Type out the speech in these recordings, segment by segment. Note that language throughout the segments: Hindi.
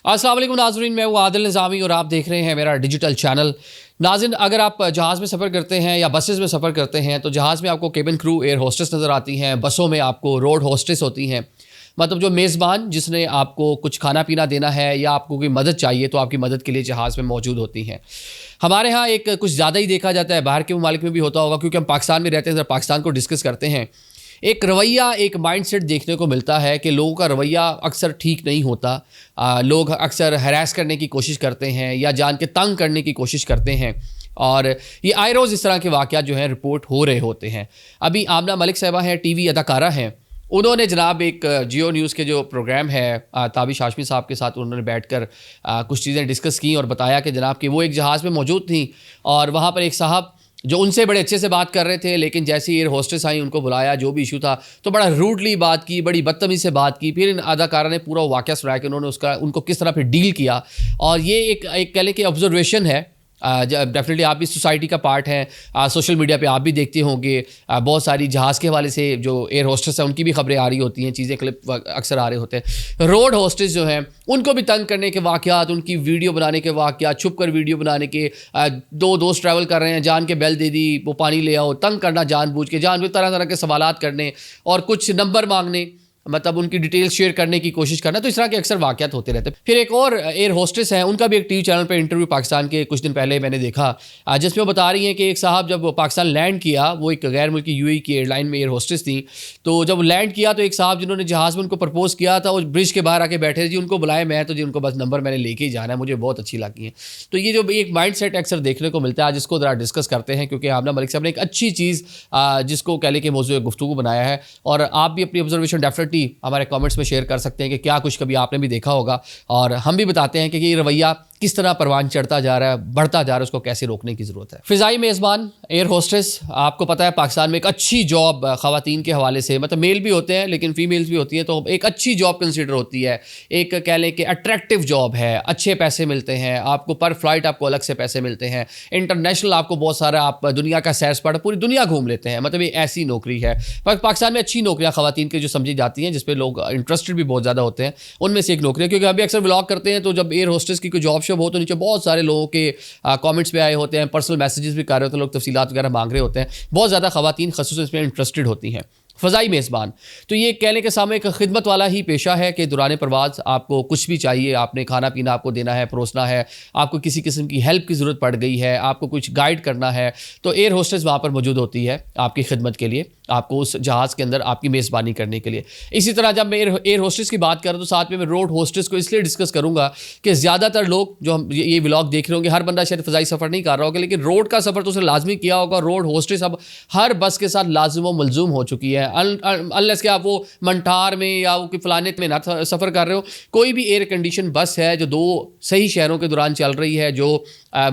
अस्सलाम वालेकुम नाज़रीन, मैं हूँ आदिल निज़ामी और आप देख रहे हैं मेरा डिजिटल चैनल। नाज़रीन, अगर आप जहाज़ में सफ़र करते हैं या बसेस में सफ़र करते हैं तो जहाज़ में आपको केबिन क्रू एयर होस्टेस नज़र आती हैं, बसों में आपको रोड होस्टेस होती हैं। मतलब जो मेज़बान जिसने आपको कुछ खाना पीना देना है या आपको कोई मदद चाहिए तो आपकी मदद के लिए जहाज़ में मौजूद होती हैं। हमारे यहाँ एक कुछ ज़्यादा ही देखा जाता है, बाहर के ममालिक में भी होता होगा क्योंकि हम पाकिस्तान में रहते हैं, ज़रा पाकिस्तान को डिस्कस करते हैं। एक रवैया, एक माइंडसेट देखने को मिलता है कि लोगों का रवैया अक्सर ठीक नहीं होता। लोग अक्सर हरास करने की कोशिश करते हैं या जान के तंग करने की कोशिश करते हैं और ये आए रोज़ इस तरह के वाक़यात जो हैं रिपोर्ट हो रहे होते हैं। अभी आमना मलिक साहिबा हैं, टीवी अदाकारा हैं, उन्होंने जनाब एक जियो न्यूज़ के जो प्रोग्राम है ताबिश हाशमी साहब के साथ उन्होंने बैठकर कुछ चीज़ें डिस्कस की और बताया कि जनाब कि वो एक जहाज़ में मौजूद थी और वहाँ पर एक साहब जो उनसे बड़े अच्छे से बात कर रहे थे, लेकिन जैसे एयर होस्टेस आई उनको बुलाया, जो भी इशू था तो बड़ा रूडली बात की, बड़ी बदतमीज़ी से बात की। फिर इन अदाकारा ने पूरा वाक़या सुनाया कि उन्होंने उनको किस तरह फिर डील किया। और ये एक कह लें कि ऑब्जर्वेशन है। डेफिनेटली आप भी सोसाइटी का पार्ट हैं, सोशल मीडिया पे आप भी देखते होंगे बहुत सारी जहाज़ के हवाले से जो एयर होस्टेस हैं उनकी भी खबरें आ रही होती हैं, चीज़ें क्लिप अक्सर आ रहे होते हैं। रोड होस्टेस जो हैं उनको भी तंग करने के वाक़यात, उनकी वीडियो बनाने के वाक़यात, छुप कर वीडियो बनाने के, दो दोस्त ट्रैवल कर रहे हैं, जान के बेल दे दी, वो पानी ले आओ, तंग करना जानबूझ के, तरह तरह के सवालात करने और कुछ नंबर मांगने, मतलब उनकी डिटेल्स शेयर करने की कोशिश करना। तो इस तरह के अक्सर वाक़यात होते रहते हैं। फिर एक और एयर होस्टेस हैं, उनका भी एक टीवी चैनल पे इंटरव्यू पाकिस्तान के कुछ दिन पहले मैंने देखा, जिसमें वो बता रही हैं कि एक साहब जब पाकिस्तान लैंड किया, वो एक गैर मुल्की यूएई की एयरलाइन में एयर होस्टेस थी, तो जब लैंड किया तो एक साहब जिन्होंने जहाज़ में उनको प्रपोज़ किया था वो ब्रिज के बाहर आके बैठे जी, उनको बुलाए, मैं तो जी उनको बस नंबर मैंने लेके ही जाना है, मुझे बहुत अच्छी लगी है। तो ये जो एक माइंड सेट अक्सर देखने को मिलता है, आज इसको ज़रा डिस्कस करते हैं क्योंकि आमना मलिक साहब ने एक अच्छी चीज़ जिसको कह लें कि मौज़ूए गुफ्तगू बनाया है और आप भी अपनी ऑब्जर्वेशन डेफिनेटली हमारे कमेंट्स में शेयर कर सकते हैं कि क्या कुछ कभी आपने भी देखा होगा और हम भी बताते हैं कि ये रवैया किस तरह परवान चढ़ता जा रहा है, बढ़ता जा रहा है, उसको कैसे रोकने की ज़रूरत है। फ़िज़ाई मेज़बान एयर होस्टेस, आपको पता है पाकिस्तान में एक अच्छी जॉब ख़वातीन के हवाले से, मतलब मेल भी होते हैं लेकिन फ़ीमेल्स भी होती हैं, तो एक अच्छी जॉब कंसिडर होती है। एक कह लें कि अट्रैक्टिव जॉब है, अच्छे पैसे मिलते हैं आपको, पर फ्लाइट आपको अलग से पैसे मिलते हैं, इंटरनेशनल आपको बहुत सारा, आप दुनिया का सैर सपाटा पूरी दुनिया घूम लेते हैं, मतलब ये ऐसी नौकरी है। पर पाकिस्तान में अच्छी नौकरियाँ ख़वातीन की जो समझी जाती हैं, जिस पर लोग इंटरेस्टेड भी बहुत ज़्यादा होते हैं, उनमें से एक नौकरी है। क्योंकि अभी अक्सर व्लॉग करते हैं तो जब एयर होस्टेस की कोई जॉब शॉब हो तो नीचे बहुत सारे लोगों के कमेंट्स पे आए होते हैं, पर्सनल मैसेजेस भी कर रहे होते हैं, लोग तफसीलात वगैरह मांग रहे होते हैं। बहुत ज़्यादा ख़वातीन ख़ुसूसन इसमें इंटरेस्टेड होती हैं। फ़ज़ाई मेज़बान तो ये कह लें कि सामने एक खिदमत वाला ही पेशा है कि दौरान परवाज़ आपको कुछ भी चाहिए, आपने खाना पीना आपको देना है, परोसना है, आपको किसी किस्म की हेल्प की ज़रूरत पड़ गई है, आपको कुछ गाइड करना है, तो एयर होस्टेस वहाँ पर मौजूद होती है आपकी खिदमत के लिए, आपको उस जहाज़ के अंदर आपकी मेज़बानी करने के लिए। इसी तरह जब मैं एयर होस्टेस की बात करूँ तो साथ में मैं रोड होस्टेस को इसलिए डिस्कस करूँगा कि ज़्यादातर लोग जो हम ये व्लॉग देख रहे होंगे, हर बंदा शायद फ़ज़ाई सफ़र नहीं कर रहा होगा, लेकिन रोड का सफ़र तो उसने लाजमी किया होगा। रोड होस्टेस अब हर बस के साथ लाजिम व मलजूम हो चुकी है, अनलेस कि आप वो मंठार में या वो फलाने में ना सफ़र कर रहे हो। कोई भी एयर कंडीशन बस है जो दो सही शहरों के दौरान चल रही है, जो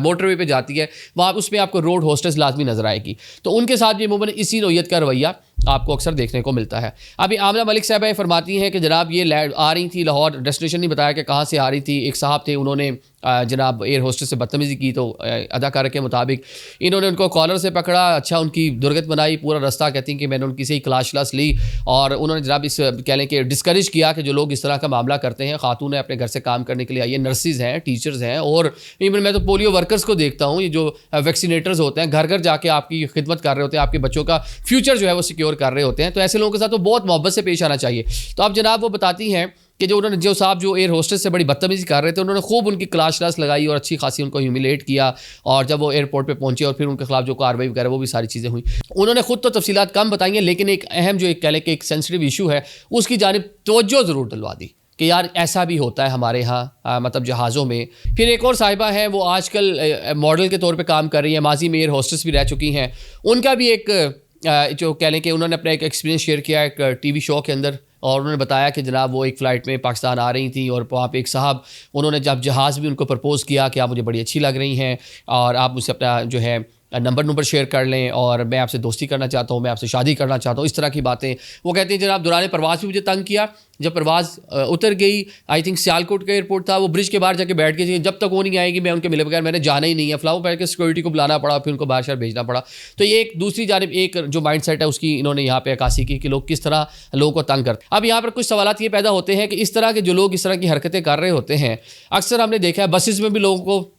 मोटरवे पे जाती है, वहाँ उसमें आपको रोड होस्टेस लाजमी नज़र आएगी। तो उनके साथ भी अमूमन इसी नौयत का रवैया आपको अक्सर देखने को मिलता है। अभी आमना मलिक साहबा फरमाती हैं कि जनाब ये लैंड आ रही थी लाहौर, डेस्टिनेशन नहीं बताया कि कहाँ से आ रही थी। एक साहब थे, उन्होंने जनाब एयर होस्टेस से बदतमीज़ी की, तो अदाकारा के मुताबिक इन्होंने उनको कॉलर से पकड़ा, अच्छा उनकी दुर्गत बनाई पूरा रास्ता। कहती हैं कि मैंने उनकी से ही क्लास ली और उन्होंने जनाब इस कह लें कि डिस्करेज किया कि जो लोग इस तरह का मामला करते हैं, खातून है अपने घर से काम करने के लिए आई है, नर्सिस हैं, टीचर्स हैं, और इवन मैं तो पोलियो वर्कर्स को देखता हूँ, ये जो वैक्सीनेटर्स होते हैं, घर घर जाके आपकी खिदमत कर रहे होते हैं, आपके बच्चों का फ्यूचर जो है वो सिक्योर कर रहे होते हैं। तो ऐसे लोगों के साथ तो बहुत मोहब्बत से पेश आना चाहिए। तो अब जनाब वो बताती हैं कि जो साहब जो एयर होस्टेस से बड़ी बदतमीज़ी कर रहे थे, उन्होंने खूब उनकी क्लास लगाई और अच्छी खासी उनको ह्यूमिलेट किया। और जब वो एयरपोर्ट पे पहुंचे और फिर उनके खिलाफ जो कार्रवाई वगैरह वो भी सारी चीज़ें हुई। उन्होंने खुद तो तफसीलात कम बताई हैं, लेकिन एक अहम जो एक कह लें कि एक सेंसिटिव इशू है उसकी जानिब तवज्जो ज़रूर दिलवा दी कि यार ऐसा भी होता है हमारे यहाँ, मतलब जहाज़ों में। फिर एक और साहिबा है, वो आजकल मॉडल के तौर पे काम कर रही हैं, माजी में एयर होस्टेस भी रह चुकी हैं। उनका भी एक जो कह लें कि उन्होंने अपना एक एक्सपीरियंस शेयर किया एक टीवी शो के अंदर, और उन्होंने बताया कि जनाब वो एक फ़्लाइट में पाकिस्तान आ रही थी और वहाँ पे एक साहब, उन्होंने जब जहाज़ भी उनको प्रपोज़ किया कि आप मुझे बड़ी अच्छी लग रही हैं और आप मुझसे अपना जो है नंबर शेयर कर लें और मैं आपसे दोस्ती करना चाहता हूँ, मैं आपसे शादी करना चाहता हूँ, इस तरह की बातें। वो कहते हैं जनाब दौरान प्रवास भी मुझे तंग किया, जब प्रवास उतर गई, आई थिंक सियालकोट का एयरपोर्ट था, वो ब्रिज के बाहर जाके बैठ गई, जब तक वो नहीं आएगी मैं उनके मिले बगैर मैंने जाना ही नहीं है। फ्लावर पैर के सिक्योरिटी को बुलाना पड़ा, फिर उनको बाहर शहर भेजना पड़ा। तो ये एक दूसरी जानिब एक जो माइंड सेट है उसकी इन्होंने यहाँ पे अक्कासी की कि लोग किस तरह लोगों को तंग करते हैं। अब यहाँ पर कुछ सवालात ये पैदा होते हैं कि इस तरह के जो लोग इस तरह की हरकतें कर रहे होते हैं, अक्सर हमने देखा है बसेस में भी लोगों को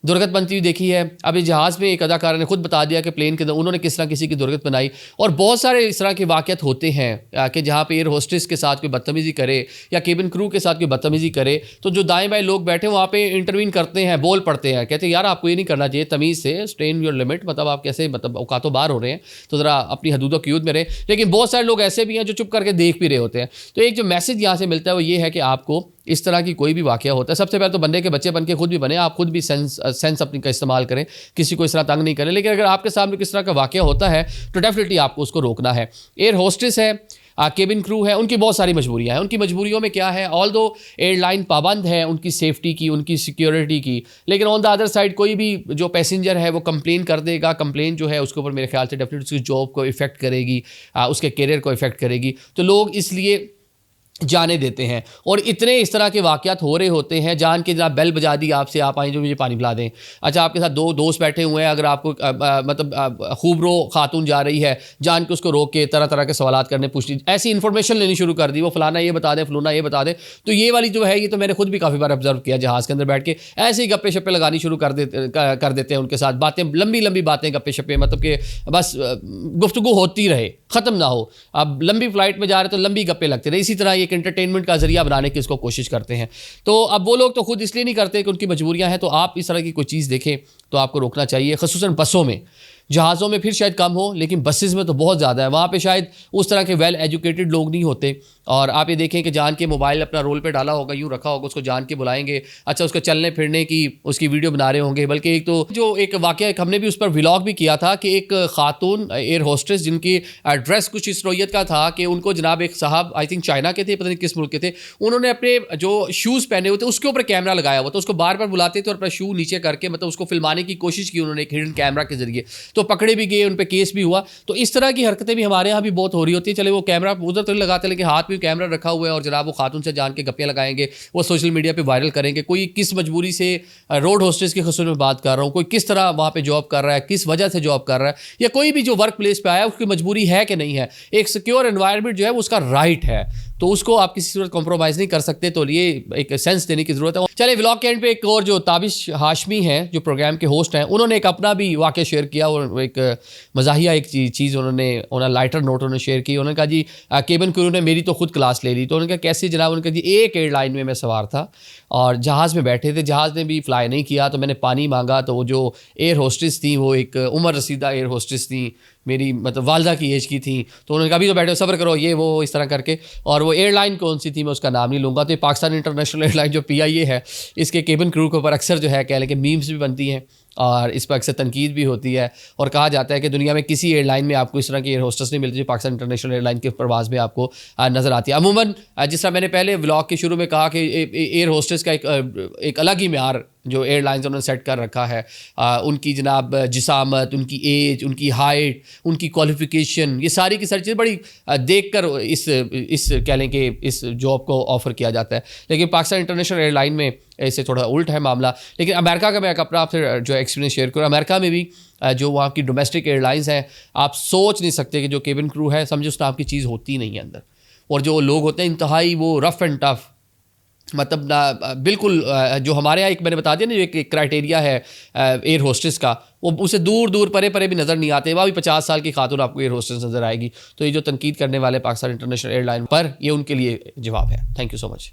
दुर्गत बनती हुई देखी है। अभी जहाज़ में एक अदाकार ने खुद बता दिया कि प्लेन के अंदर उन्होंने किस तरह किसी की दुर्गत बनाई। और बहुत सारे इस तरह के वाक़यात होते हैं कि जहाँ पे एयर होस्टेस के साथ कोई बदतमीज़ी करे या केबिन क्रू के साथ कोई बदतमीज़ी करे तो जो दाएं बाएं लोग बैठे वहाँ पे इंटरवीन करते हैं, बोल पड़ते हैं, कहते हैं यार आपको ये नहीं करना चाहिए, तमीज़ से स्टे इन योर लिमिट, मतलब आप कैसे मतलब औकातों बाहर हो रहे हैं तो ज़रा अपनी हदूदों की हूद में रहे। लेकिन बहुत सारे लोग ऐसे भी हैं जो चुप करके देख भी रहे होते हैं। तो एक जो मैसेज यहाँ से मिलता है वो ये है कि आपको इस तरह की कोई भी वाक़या होता है, सबसे पहले तो बंदे के बच्चे बन के खुद भी बने, आप खुद भी सेंस अपनी का इस्तेमाल करें, किसी को इस तरह तंग नहीं करें। लेकिन अगर आपके सामने किस तरह का वाक़या होता है तो डेफिनेटली आपको उसको रोकना है। एयर होस्टेस है, केबिन क्रू है, उनकी बहुत सारी मजबूरियां हैं। उनकी मजबूरियों में क्या है, ऑल दो एयरलाइन पाबंद है उनकी सेफ्टी की, उनकी सिक्योरिटी की, लेकिन ऑन द अदर साइड कोई भी जो पैसेंजर है वो कंप्लेन कर देगा, कंप्लेन जो है उसके ऊपर मेरे ख्याल से डेफिनेटली उसकी जॉब को इफेक्ट करेगी, उसके करियर को इफेक्ट करेगी। तो लोग इसलिए जाने देते हैं। और इतने इस तरह के वाक़यात हो रहे होते हैं, जान के जनाब बेल बजा दी आपसे, आप आए जो मुझे पानी पिला दें। अच्छा आपके साथ दो दोस्त बैठे हुए हैं, अगर आपको मतलब खूब रो खातून जा रही है, जान के उसको रोक के तरह तरह के सवालात करने पूछनी, ऐसी इन्फॉर्मेशन लेनी शुरू कर दी, वो फलाना ये बता दें, फलाना ये बता दें। तो ये वाली जो है ये तो मैंने खुद भी काफ़ी बार ऑब्जर्व किया, जहाज़ के अंदर बैठ के ऐसे ही गप्पे शप्पे लगानी शुरू कर देते हैं उनके साथ, बातें लंबी लंबी बातें, गप्पे शप्पे, मतलब कि बस गुफ्तगू होती रहे, ख़त्म ना हो। अब लंबी फ्लाइट में जा रहे तो लंबी गप्पे लगते रहे, इसी तरह एक एंटरटेनमेंट का जरिया बनाने की इसको कोशिश करते हैं। तो अब वो लोग तो खुद इसलिए नहीं करते कि उनकी मजबूरियां हैं, तो आप इस तरह की कोई चीज़ देखें तो आपको रोकना चाहिए, ख़ुसूसन बसों में। जहाज़ों में फिर शायद कम हो, लेकिन बसेस में तो बहुत ज़्यादा है। वहाँ पे शायद उस तरह के वेल एजुकेटेड लोग नहीं होते। और आप ये देखें कि जान के मोबाइल अपना रोल पे डाला होगा, यूँ रखा होगा, उसको जान के बुलाएंगे, अच्छा उसके चलने फिरने की उसकी वीडियो बना रहे होंगे। बल्कि एक तो जो एक वाक़या हमने भी उस पर व्लॉग भी किया था कि एक खातून एयर होस्टेस जिनकी ड्रेस कुछ इस नौइयत का था कि उनको जनाब एक साहब आई थिंक चाइना के थे, पता नहीं किस मुल्क के थे, उन्होंने अपने जो शूज़ पहने हुए थे उसके ऊपर कैमरा लगाया हुआ था, उसको बार बार बुलाते थे और अपना शू नीचे करके मतलब उसको फिल्माने की कोशिश की उन्होंने एक हिडन कैमरा के जरिए, तो पकड़े भी गए, उन पर केस भी हुआ। तो इस तरह की हरकतें भी हमारे यहाँ भी बहुत हो रही होती है। चले वो कैमरा उधर तो नहीं लगाते, लेकिन हाथ में कैमरा रखा हुआ है और जनाब वो खातून से जान के गप्पियाँ लगाएंगे, वो सोशल मीडिया पे वायरल करेंगे। कोई किस मजबूरी से, रोड होस्टेस की खसूस में बात कर रहा हूँ, कोई किस तरह वहाँ पे जॉब कर रहा है, किस वजह से जॉब कर रहा है, या कोई भी जो वर्क प्लेस पे आया उसकी मजबूरी है कि नहीं है। एक सिक्योर एनवायरनमेंट जो है वो उसका राइट है, तो उसको आप किसी सूरत कॉम्प्रोमाइज़ नहीं कर सकते। तो ये एक सेंस देने की ज़रूरत है। चले व्लॉग के एंड पे एक और जो ताबिश हाशमी हैं जो प्रोग्राम के होस्ट हैं, उन्होंने एक अपना भी वाक़या शेयर किया और एक मज़ाहिया एक चीज़ उन्होंने लाइटर नोट उन्होंने शेयर की। उन्होंने कहा जी केबिन क्रू ने मेरी तो खुद क्लास ले ली। तो उन्होंने कहा कैसे जनाब? उन्होंने कहा जी एक एयरलाइन में मैं सवार था और जहाज़ में बैठे थे, जहाज़ ने भी फ्लाई नहीं किया, तो मैंने पानी मांगा, तो वो जो एयर होस्टेस थी वो एक उम्र रसीदा एयर होस्टेस थी, मेरी मतलब वालदा की एज की थी। तो उन्होंने कहा अभी तो बैठे सब्र करो, ये वो इस तरह करके। और वो एयरलाइन कौन सी थी मैं उसका नाम नहीं लूँगा। तो ये पाकिस्तान इंटरनेशनल एयरलाइन जो PIA है, इसके केबिन क्रू के ऊपर अक्सर जो है कह लें कि मीम्स भी बनती हैं और इस पर अक्सर तनकीद भी होती है। और कहा जाता है कि दुनिया में किसी एयरलाइन में आपको इस तरह की एयर होस्टेस नहीं मिलती जो पाकिस्तान इंटरनेशनल एयरलाइन के परवाज़ में आपको नज़र आती है। अमूमन जिस तरह मैंने पहले व्लॉग के शुरू में कहा कि एयर होस्टेस का एक अलग ही म्यार जो एयरलाइंस उन्होंने सेट कर रखा है, उनकी जनाब जिसामत, उनकी एज, उनकी हाइट, उनकी क्वालिफ़िकेशन, ये सारी की सारी चीज़ें बड़ी देख कर इस कह लें कि इस जॉब को ऑफ़र किया जाता है। लेकिन पाकिस्तान इंटरनेशनल एयरलाइन में ऐसे थोड़ा उल्ट है मामला। लेकिन अमेरिका का मैं अपना आपसे जो एक्सपीरियंस शेयर करूँ, अमेरिका में भी जो वहाँ की डोमेस्टिक एयरलाइंस हैं, आप सोच नहीं सकते कि जो केबिन क्रू है समझो उस नाम की चीज़ होती नहीं है अंदर। और जो लोग होते हैं इंतहाई वो रफ़ एंड टफ़, मतलब ना बिल्कुल जो हमारे यहाँ एक मैंने बता दिया ना, एक क्राइटेरिया है एयर होस्टेस का, वो उसे दूर दूर परे परे भी नज़र नहीं आते। वहाँ भी 50 साल की खातून आपको एयर होस्टेस नज़र आएगी। तो ये जो तनकीद करने वाले पाकिस्तान इंटरनेशनल एयरलाइन पर, ये उनके लिए जवाब है। Thank you so much.